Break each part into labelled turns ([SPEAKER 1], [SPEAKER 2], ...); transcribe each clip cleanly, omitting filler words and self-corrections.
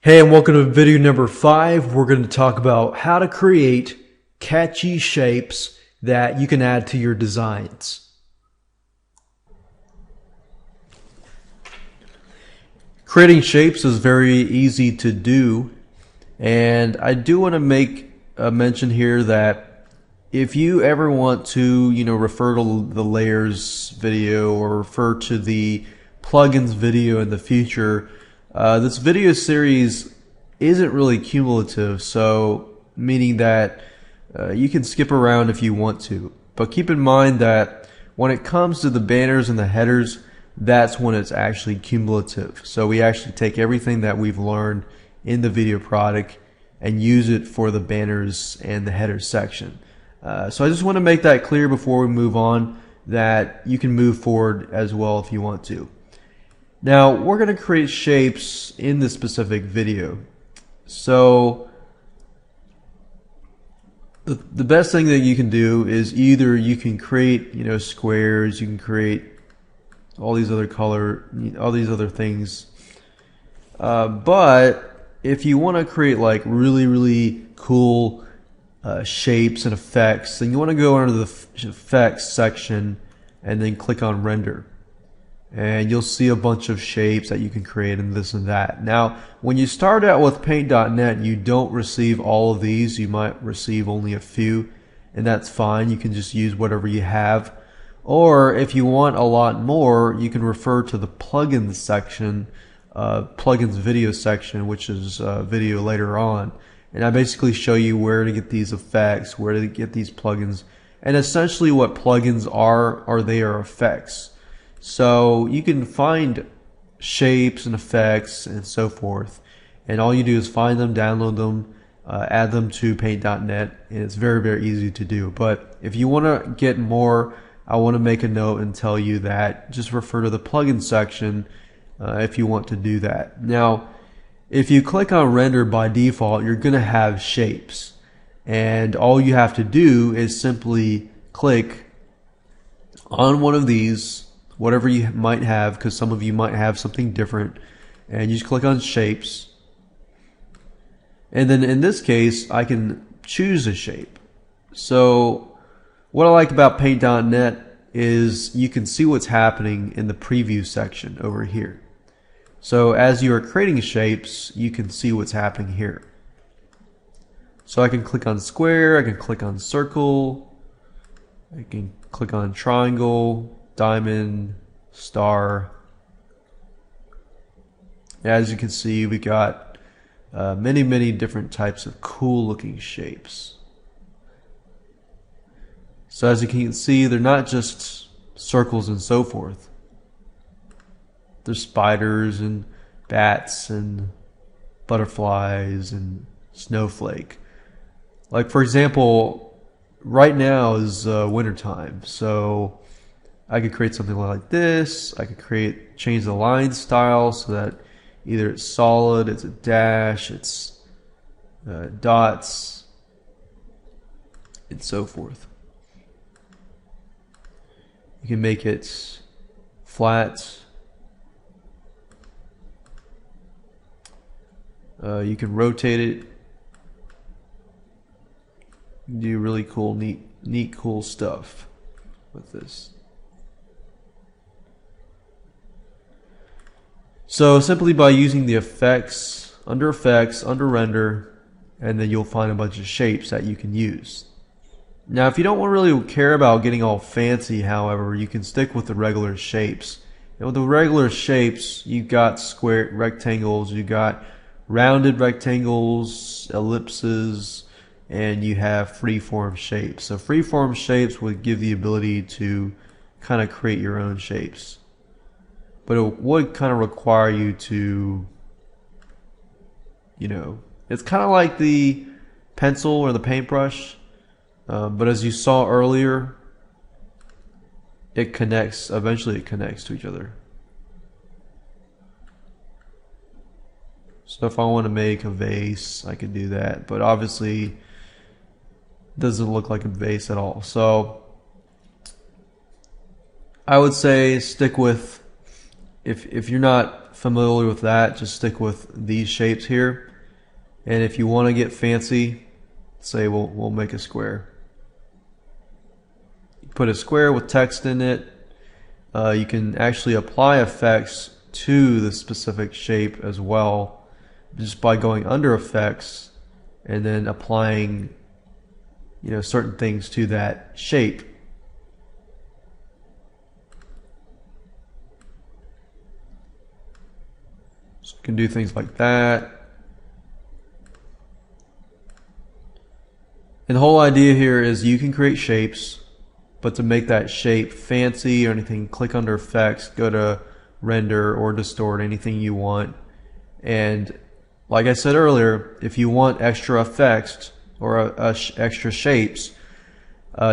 [SPEAKER 1] Hey, and welcome to video number 5. We're going to talk about how to create catchy shapes that you can add to your designs. Creating shapes is very easy to do, and I do want to make a mention here that if you ever want to, refer to the layers video or refer to the plugins video in the future, this video series isn't really cumulative, so meaning that you can skip around if you want to. But keep in mind that when it comes to the banners and the headers, that's when it's actually cumulative. So we actually take everything that we've learned in the video product and use it for the banners and the header section. So I just want to make that clear before we move on, that you can move forward as well if you want to. Now we're going to create shapes in this specific video. So the best thing that you can do is either you can create squares, you can create all these other things, but if you want to create like really cool shapes and effects, then you want to go under the effects section and then click on render. And you'll see a bunch of shapes that you can create and this and that. Now, when you start out with paint.net, you don't receive all of these. You might receive only a few, and that's fine. You can just use whatever you have. Or if you want a lot more, you can refer to the plugins section, plugins video section, which is video later on. And I basically show you where to get these effects, where to get these plugins. And essentially what plugins are they are effects. So you can find shapes and effects and so forth, and all you do is find them, download them, add them to paint.net, and it's very easy to do. But if you want to get more, I want to make a note and tell you that just refer to the plugin section if you want to do that. Now if you click on render, by default you're going to have shapes, and all you have to do is simply click on one of these, whatever you might have, because some of you might have something different, and you just click on shapes, and then in this case I can choose a shape. So what I like about paint.net is you can see what's happening in the preview section over here. So as you are creating shapes, you can see what's happening here. So I can click on square, I can click on circle, I can click on triangle, diamond, star. As you can see, we got many different types of cool looking shapes. So as you can see, they're not just circles and so forth. There's spiders and bats and butterflies and snowflake. Like for example, right now is winter time, so I could create something like this. I could change the line style so that either it's solid, it's a dash, it's dots, and so forth. You can make it flat. You can rotate it. You can do really cool, neat, cool stuff with this. So simply by using the effects, under render, and then you'll find a bunch of shapes that you can use. Now if you don't really care about getting all fancy, however, you can stick with the regular shapes. And with the regular shapes, you've got square rectangles, you got rounded rectangles, ellipses, and you have freeform shapes. So freeform shapes would give the ability to kind of create your own shapes. But it would kind of require you to, it's kind of like the pencil or the paintbrush, but as you saw earlier, eventually it connects to each other. So if I want to make a vase, I could do that, but obviously it doesn't look like a vase at all. So I would say stick with, if you're not familiar with that, just stick with these shapes here. And if you want to get fancy, say we'll make a square. Put a square with text in it. You can actually apply effects to the specific shape as well, just by going under effects and then applying, you know, certain things to that shape. So you can do things like that. And the whole idea here is you can create shapes, but to make that shape fancy or anything, click under effects, go to render or distort, anything you want. And like I said earlier, if you want extra effects or extra shapes,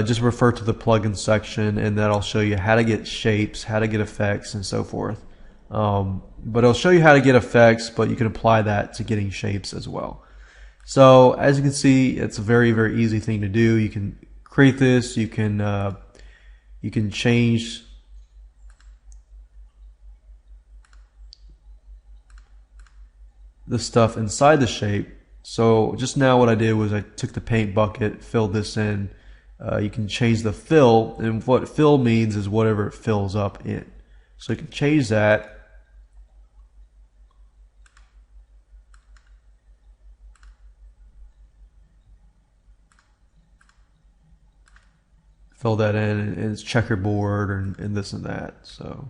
[SPEAKER 1] just refer to the plugin section, and that'll show you how to get shapes, how to get effects, and so forth. But it'll show you how to get effects, but you can apply that to getting shapes as well. So as you can see, it's a very, very easy thing to do. You can create this. You can change the stuff inside the shape. So just now what I did was I took the paint bucket, filled this in. You can change the fill, and what fill means is whatever it fills up in. So you can change that. Fill that in, and it's checkerboard and this and that. So,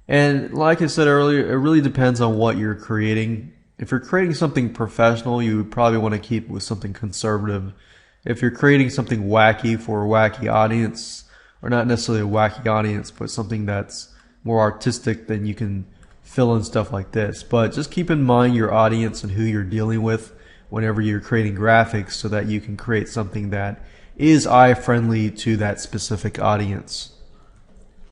[SPEAKER 1] and like I said earlier, it really depends on what you're creating. If you're creating something professional, you would probably want to keep with something conservative. If you're creating something wacky for a wacky audience, or not necessarily a wacky audience, but something that's more artistic, then you can fill in stuff like this. But just keep in mind your audience and who you're dealing with whenever you're creating graphics, so that you can create something that is eye friendly to that specific audience.